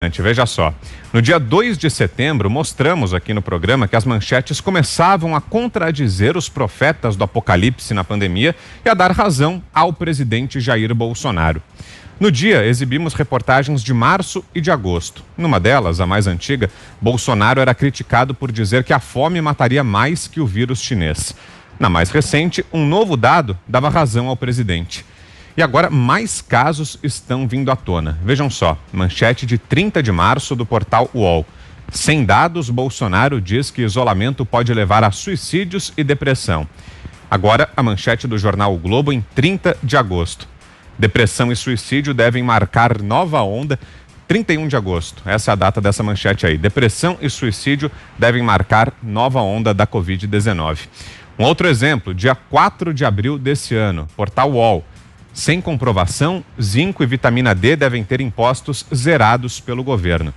Veja só, no dia 2 de setembro, mostramos aqui no programa que as manchetes começavam a contradizer os profetas do apocalipse na pandemia e a dar razão ao presidente Jair Bolsonaro. No dia, exibimos reportagens de março e de agosto. Numa delas, a mais antiga, Bolsonaro era criticado por dizer que a fome mataria mais que o vírus chinês. Na mais recente, um novo dado dava razão ao presidente. E agora mais casos estão vindo à tona. Vejam só, manchete de 30 de março do portal UOL. Sem dados, Bolsonaro diz que isolamento pode levar a suicídios e depressão. Agora, a manchete do jornal O Globo em 30 de agosto. Depressão e suicídio devem marcar nova onda. 31 de agosto, essa é a data dessa manchete aí. Depressão e suicídio devem marcar nova onda da Covid-19. Um outro exemplo, dia 4 de abril desse ano, portal UOL. Sem comprovação, zinco e vitamina D devem ter impostos zerados pelo governo.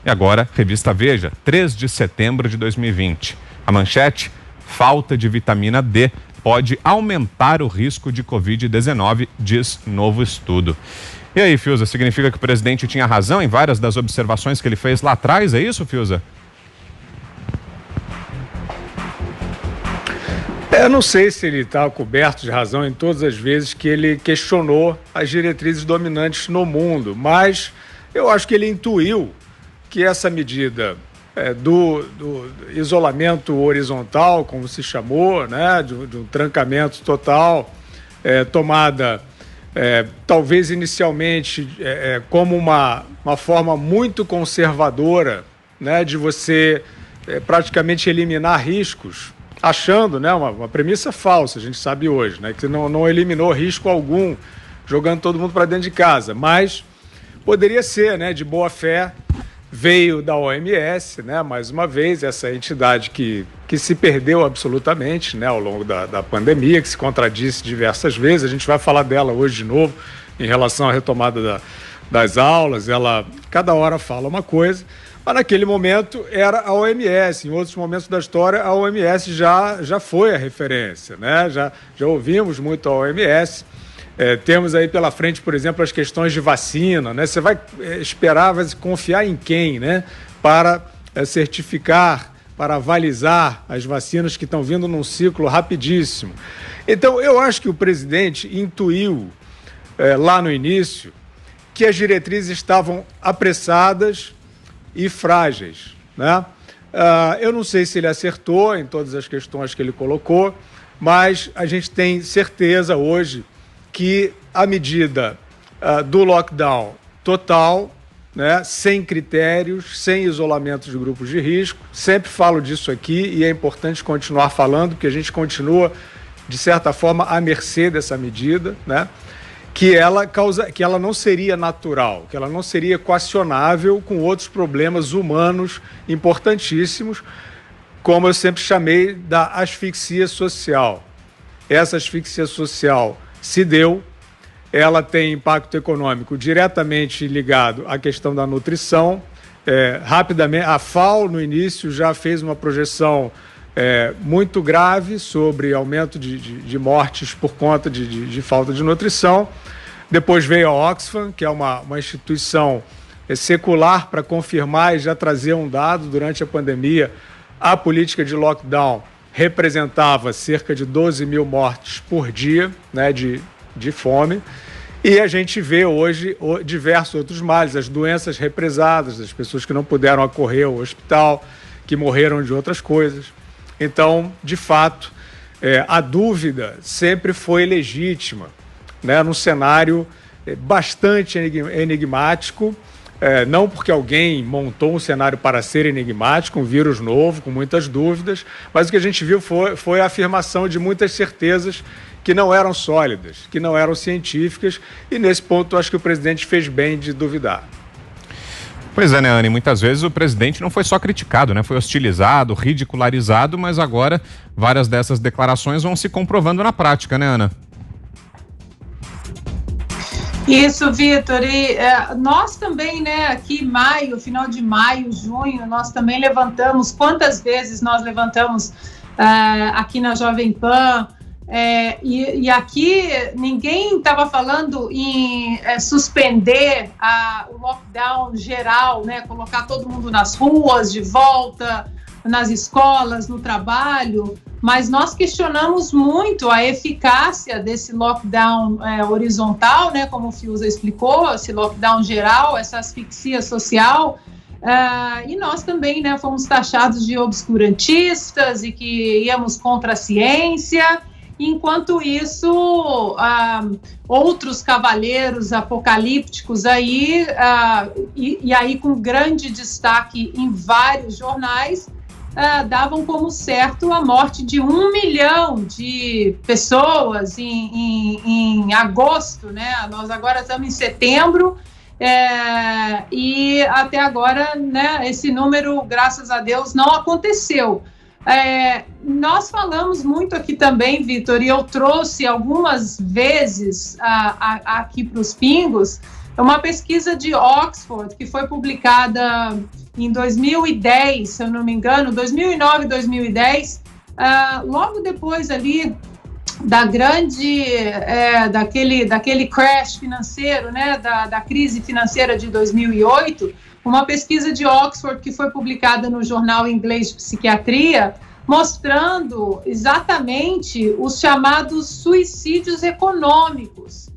E agora, revista Veja, 3 de setembro de 2020. A manchete, falta de vitamina D pode aumentar o risco de Covid-19, diz novo estudo. E aí, Fiuza, significa que o presidente tinha razão em várias das observações que ele fez lá atrás, é isso, Fiuza? Eu não sei se ele está coberto de razão em todas as vezes que ele questionou as diretrizes dominantes no mundo, mas eu acho que ele intuiu que essa medida do isolamento horizontal, como se chamou, né, de um trancamento total, tomada talvez inicialmente como uma forma muito conservadora, né, de você praticamente eliminar riscos, achando, né, uma premissa falsa, a gente sabe hoje, né, que não eliminou risco algum jogando todo mundo para dentro de casa, mas poderia ser, né, de boa fé, veio da OMS, né, mais uma vez, essa entidade que se perdeu absolutamente, né, ao longo da pandemia, que se contradisse diversas vezes. A gente vai falar dela hoje de novo em relação à retomada das aulas. Ela cada hora fala uma coisa, mas naquele momento era a OMS. Em outros momentos da história, a OMS já foi a referência, né? Já ouvimos muito a OMS. Temos aí pela frente, por exemplo, as questões de vacina, né? Você vai esperar, vai confiar em quem, né? Para certificar, para avalizar as vacinas que estão vindo num ciclo rapidíssimo. Então, eu acho que o presidente intuiu lá no início que as diretrizes estavam apressadas e frágeis, né? Eu não sei se ele acertou em todas as questões que ele colocou, mas a gente tem certeza hoje que a medida do lockdown total, né, sem critérios, sem isolamento de grupos de risco, sempre falo disso aqui e é importante continuar falando, porque a gente continua, de certa forma, à mercê dessa medida, né, que ela não seria natural, que ela não seria equacionável com outros problemas humanos importantíssimos, como eu sempre chamei da asfixia social. Essa asfixia social se deu, ela tem impacto econômico diretamente ligado à questão da nutrição. Rapidamente, a FAO no início já fez uma projeção muito grave sobre aumento de mortes por conta de falta de nutrição. Depois veio a Oxfam, que é uma instituição secular para confirmar e já trazer um dado. Durante a pandemia, a política de lockdown representava cerca de 12 mil mortes por dia, né, de fome. E a gente vê hoje diversos outros males, as doenças represadas, as pessoas que não puderam acorrer ao hospital, que morreram de outras coisas. Então, de fato, a dúvida sempre foi legítima, né, num cenário bastante enigmático, não porque alguém montou um cenário para ser enigmático, um vírus novo, com muitas dúvidas, mas o que a gente viu foi a afirmação de muitas certezas que não eram sólidas, que não eram científicas, e nesse ponto acho que o presidente fez bem de duvidar. Pois é, né, Ana? E muitas vezes o presidente não foi só criticado, né? Foi hostilizado, ridicularizado, mas agora várias dessas declarações vão se comprovando na prática, né, Ana? Isso, Vitor, e nós também, né, aqui maio, final de maio, junho, nós também levantamos, quantas vezes nós levantamos aqui na Jovem Pan, E aqui ninguém estava falando em suspender o lockdown geral, né, colocar todo mundo nas ruas, de volta, nas escolas, no trabalho, mas nós questionamos muito a eficácia desse lockdown horizontal, né, como o Fiuza explicou, esse lockdown geral, essa asfixia social. E nós também, né, fomos taxados de obscurantistas e que íamos contra a ciência. Enquanto isso, outros cavaleiros apocalípticos aí, e aí com grande destaque em vários jornais, davam como certo a morte de 1 milhão de pessoas em agosto, né? Nós agora estamos em setembro, e até agora, né, esse número, graças a Deus, não aconteceu. Nós falamos muito aqui também, Vitor, e eu trouxe algumas vezes aqui para os Pingos, uma pesquisa de Oxford, que foi publicada em 2010, se eu não me engano, 2009, 2010, logo depois ali da grande, daquele crash financeiro, né, da crise financeira de 2008, uma pesquisa de Oxford que foi publicada no jornal inglês de psiquiatria, mostrando exatamente os chamados suicídios econômicos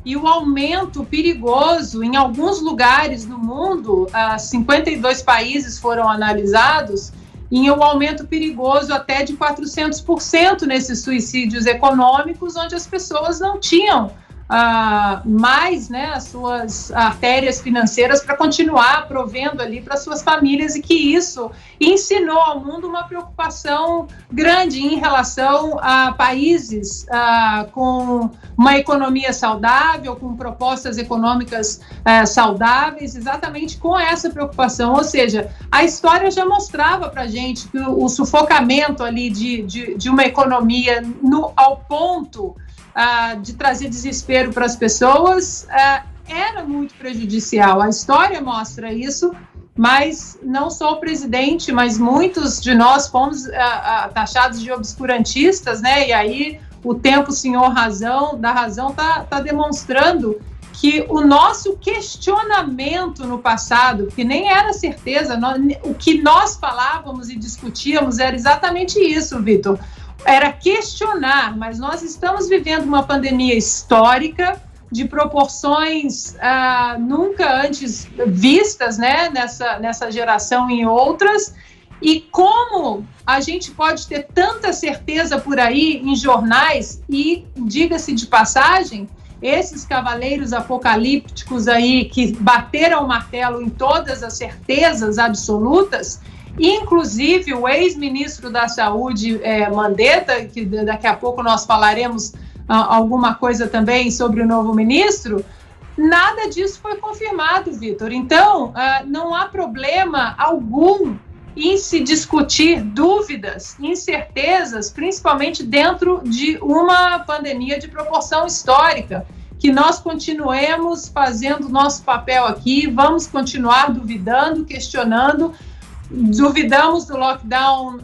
e o aumento perigoso em alguns lugares do mundo, 52 países foram analisados, e um aumento perigoso até de 400% nesses suicídios econômicos, onde as pessoas não tinham mais, né, as suas artérias financeiras para continuar provendo ali para suas famílias, e que isso ensinou ao mundo uma preocupação grande em relação a países com uma economia saudável, com propostas econômicas saudáveis, exatamente com essa preocupação. Ou seja, a história já mostrava para a gente que o sufocamento ali de uma economia ao ponto de trazer desespero para as pessoas, era muito prejudicial. A história mostra isso, mas não só o presidente, mas muitos de nós fomos taxados de obscurantistas, né? E aí o tempo, senhor razão, da razão, tá demonstrando que o nosso questionamento no passado, que nem era certeza, o que nós falávamos e discutíamos era exatamente isso, Vitor. Era questionar, mas nós estamos vivendo uma pandemia histórica de proporções nunca antes vistas, né, nessa geração e em outras, e como a gente pode ter tanta certeza por aí em jornais, e diga-se de passagem, esses cavaleiros apocalípticos aí que bateram o martelo em todas as certezas absolutas, inclusive o ex-ministro da Saúde, Mandetta, que daqui a pouco nós falaremos alguma coisa também sobre o novo ministro, nada disso foi confirmado, Vitor. Então, não há problema algum em se discutir dúvidas, incertezas, principalmente dentro de uma pandemia de proporção histórica, que nós continuemos fazendo o nosso papel aqui, vamos continuar duvidando, questionando. Duvidamos do lockdown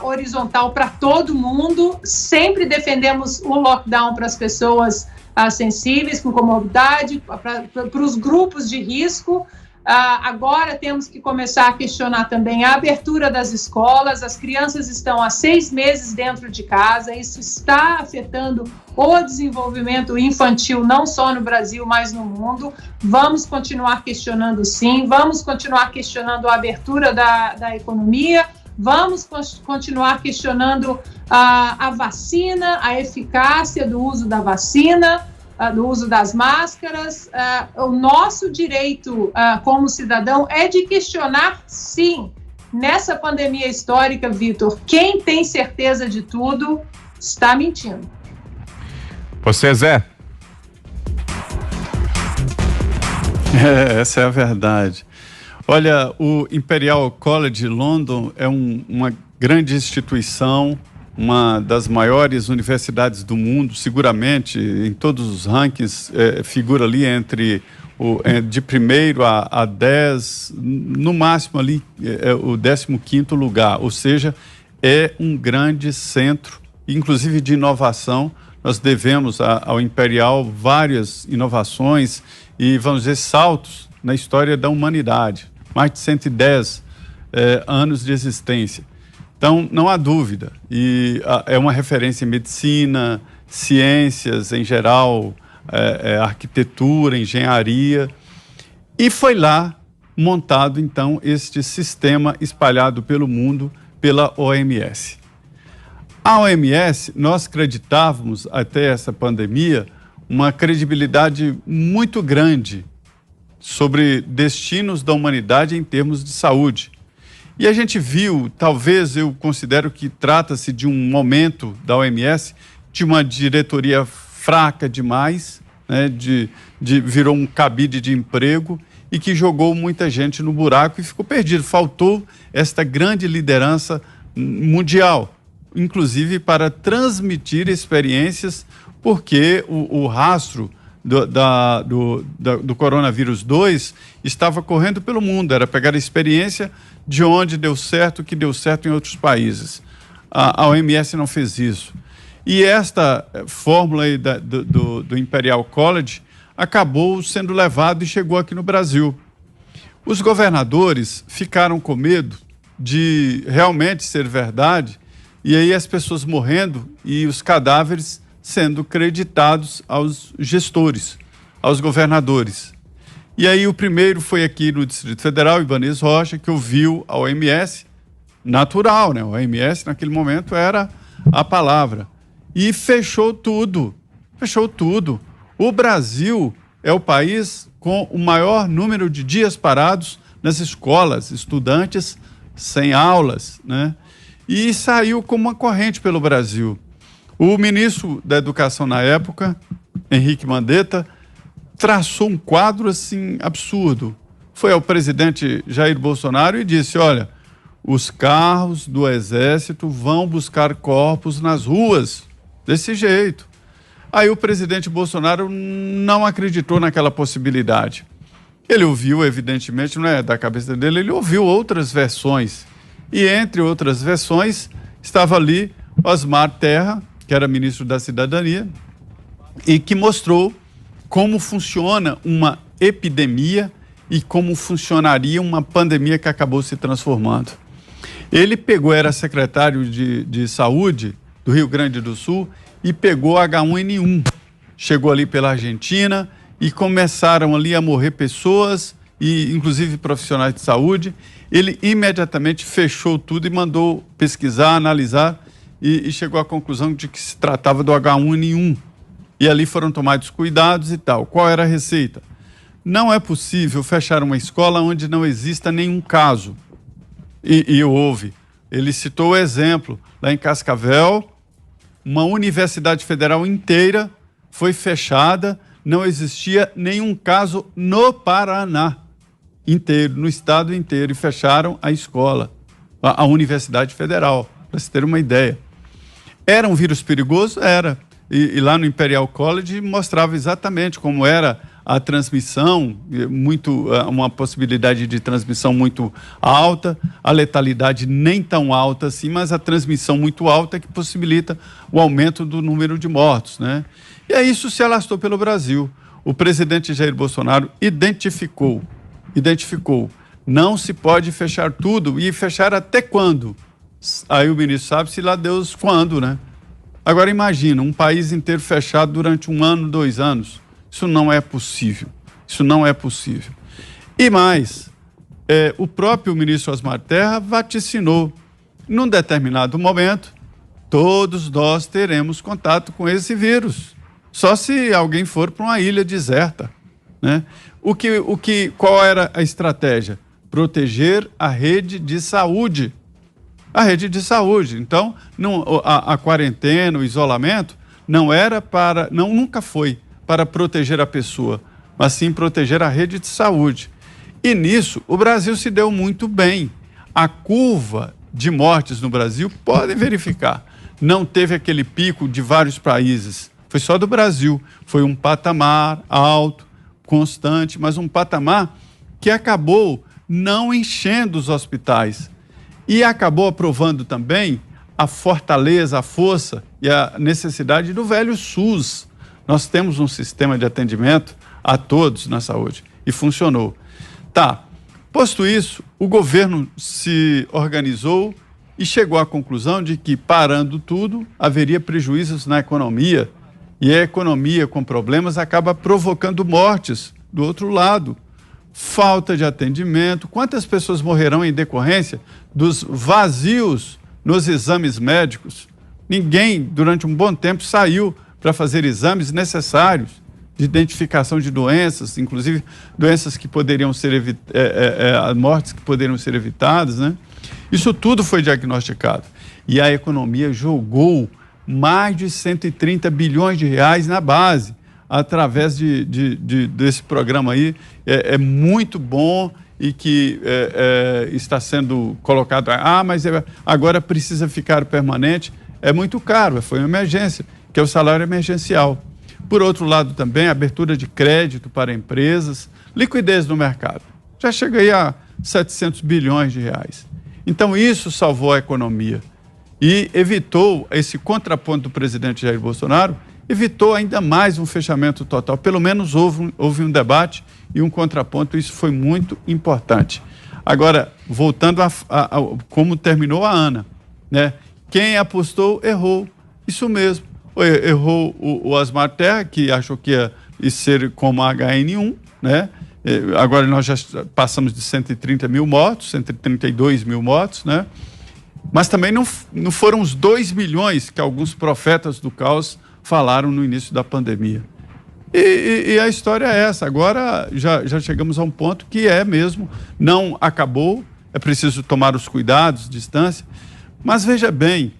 horizontal para todo mundo, sempre defendemos o lockdown para as pessoas sensíveis, com comorbidade, para os grupos de risco. Agora temos que começar a questionar também a abertura das escolas. As crianças estão há 6 meses dentro de casa, isso está afetando o desenvolvimento infantil, não só no Brasil, mas no mundo. Vamos continuar questionando, sim, vamos continuar questionando a abertura da economia, vamos continuar questionando a vacina, a eficácia do uso da vacina, do uso das máscaras. O nosso direito como cidadão é de questionar, sim. Nessa pandemia histórica, Vitor, quem tem certeza de tudo está mentindo. Você, Zé? Essa é a verdade. Olha, o Imperial College London é uma grande instituição, uma das maiores universidades do mundo, seguramente, em todos os rankings, figura ali entre de primeiro a 10, no máximo ali o 15º lugar, ou seja, é um grande centro, inclusive de inovação, nós devemos ao Imperial várias inovações e, vamos dizer, saltos na história da humanidade. Mais de 110 anos de existência. Então, não há dúvida. E é uma referência em medicina, ciências em geral, arquitetura, engenharia. E foi lá montado, então, este sistema espalhado pelo mundo pela OMS. A OMS, nós acreditávamos, até essa pandemia, uma credibilidade muito grande sobre destinos da humanidade em termos de saúde. E a gente viu, talvez eu considero que trata-se de um momento da OMS, de uma diretoria fraca demais, né, virou um cabide de emprego e que jogou muita gente no buraco e ficou perdido. Faltou esta grande liderança mundial, inclusive para transmitir experiências, porque o rastro do coronavírus 2 estava correndo pelo mundo, era pegar a experiência de onde deu certo, que deu certo em outros países. A OMS não fez isso. E esta fórmula aí do Imperial College acabou sendo levado e chegou aqui no Brasil. Os governadores ficaram com medo de realmente ser verdade, e aí as pessoas morrendo e os cadáveres sendo creditados aos gestores, aos governadores. E aí o primeiro foi aqui no Distrito Federal, Ibanez Rocha, que ouviu a OMS, natural, né? A OMS naquele momento era a palavra. E fechou tudo, fechou tudo. O Brasil é o país com o maior número de dias parados nas escolas, estudantes sem aulas, né? E saiu como uma corrente pelo Brasil. O ministro da Educação na época, Henrique Mandetta, traçou um quadro assim absurdo. Foi ao presidente Jair Bolsonaro e disse: olha, os carros do Exército vão buscar corpos nas ruas, desse jeito. Aí o presidente Bolsonaro não acreditou naquela possibilidade. Ele ouviu, evidentemente, não é da cabeça dele, ele ouviu outras versões. E entre outras versões, estava ali Osmar Terra, que era ministro da Cidadania, e que mostrou como funciona uma epidemia e como funcionaria uma pandemia que acabou se transformando. Ele pegou, era secretário de Saúde do Rio Grande do Sul, e pegou H1N1. Chegou ali pela Argentina e começaram ali a morrer pessoas, e inclusive profissionais de saúde. Ele imediatamente fechou tudo e mandou pesquisar, analisar, e chegou à conclusão de que se tratava do H1N1. E ali foram tomados cuidados e tal. Qual era a receita? Não é possível fechar uma escola onde não exista nenhum caso. E houve. Ele citou o exemplo. Lá em Cascavel, uma universidade federal inteira foi fechada, não existia nenhum caso no Paraná inteiro, no estado inteiro, e fecharam a escola, a Universidade Federal, para se ter uma ideia. Era um vírus perigoso? Era. E lá no Imperial College mostrava exatamente como era a transmissão, uma possibilidade de transmissão muito alta, a letalidade nem tão alta assim, mas a transmissão muito alta que possibilita o aumento do número de mortos, né? E aí isso se alastrou pelo Brasil. O presidente Jair Bolsonaro identificou, não se pode fechar tudo, e fechar até quando? Aí o ministro sabe-se lá Deus quando, né? Agora imagina, um país inteiro fechado durante 1 ano, 2 anos. Isso não é possível. Isso não é possível. E mais, o próprio ministro Osmar Terra vaticinou. Num determinado momento, todos nós teremos contato com esse vírus. Só se alguém for para uma ilha deserta, né? Qual era a estratégia? Proteger a rede de saúde. A rede de saúde. Então, a quarentena, o isolamento, nunca foi para proteger a pessoa, mas sim proteger a rede de saúde. E nisso, o Brasil se deu muito bem. A curva de mortes no Brasil, podem verificar, não teve aquele pico de vários países. Foi só do Brasil. Foi um patamar alto, constante, mas um patamar que acabou não enchendo os hospitais. E acabou aprovando também a fortaleza, a força e a necessidade do velho SUS. Nós temos um sistema de atendimento a todos na saúde e funcionou. Tá, posto isso, o governo se organizou e chegou à conclusão de que, parando tudo, haveria prejuízos na economia, e a economia com problemas acaba provocando mortes do outro lado. Falta de atendimento. Quantas pessoas morrerão em decorrência dos vazios nos exames médicos? Ninguém, durante um bom tempo, saiu para fazer exames necessários de identificação de doenças, inclusive doenças que poderiam ser mortes que poderiam ser evitadas, né? Isso tudo foi diagnosticado. E a economia jogou mais de 130 bilhões de reais na base, através desse programa aí. É muito bom e que está sendo colocado. Mas agora precisa ficar permanente. É muito caro, foi uma emergência, que é o salário emergencial. Por outro lado também, abertura de crédito para empresas, liquidez no mercado. Já chega aí a 700 bilhões de reais. Então isso salvou a economia e evitou esse contraponto do presidente Jair Bolsonaro, evitou ainda mais um fechamento total. Pelo menos houve um debate e um contraponto, isso foi muito importante. Agora, voltando a como terminou a Ana, né? Quem apostou, errou. Isso mesmo. Errou o Osmar Terra, que achou que ia ser como a HN1, né? Agora nós já passamos de 130 mil mortos, 132 mil mortos, né? Mas também não foram os 2 milhões que alguns profetas do caos falaram no início da pandemia. E a história é essa. Agora já chegamos a um ponto que mesmo, não acabou, é preciso tomar os cuidados, distância. Mas veja bem,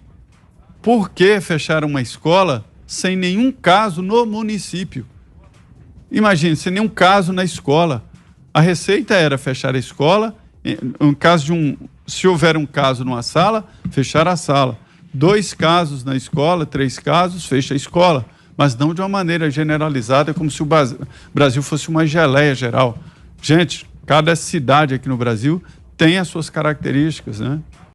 por que fechar uma escola sem nenhum caso no município? Imagine, sem nenhum caso na escola. A receita era fechar a escola, se houver um caso numa sala, fechar a sala. 2 casos na escola, 3 casos, fecha a escola. Mas não de uma maneira generalizada, como se o Brasil fosse uma geleia geral. Gente, cada cidade aqui no Brasil tem as suas características, né?